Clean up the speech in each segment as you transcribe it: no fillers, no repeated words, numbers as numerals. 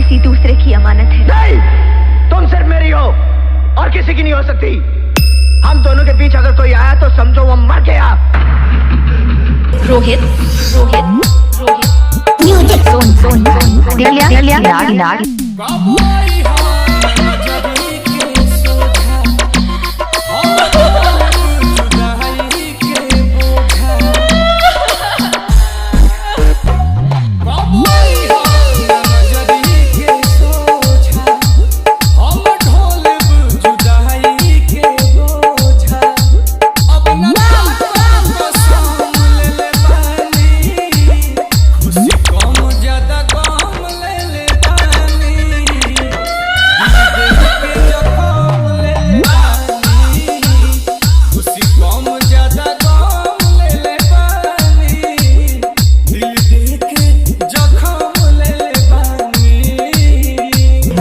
किसी दूसरे की अमानत है। नहीं, तुम सिर्फ मेरी हो और किसी की नहीं हो सकती। हम दोनों के बीच अगर कोई आया तो समझो वो मर गया। रोहित रोहित रोहित म्यूजिक सोन सोन सोन लिया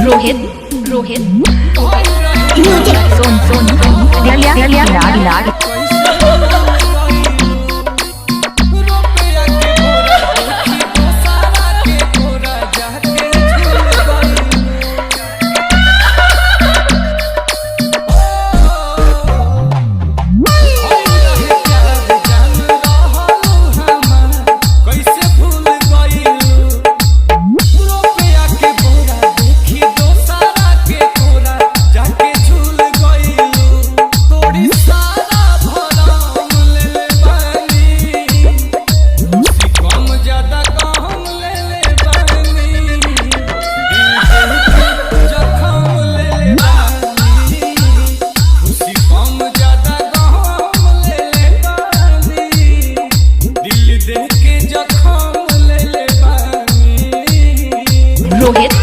रोहित रोहित म्यूजिक सोन सोन सोन लिया रोहित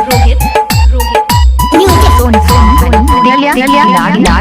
रोहित रोहित म्यूजिक सोन सोन लिया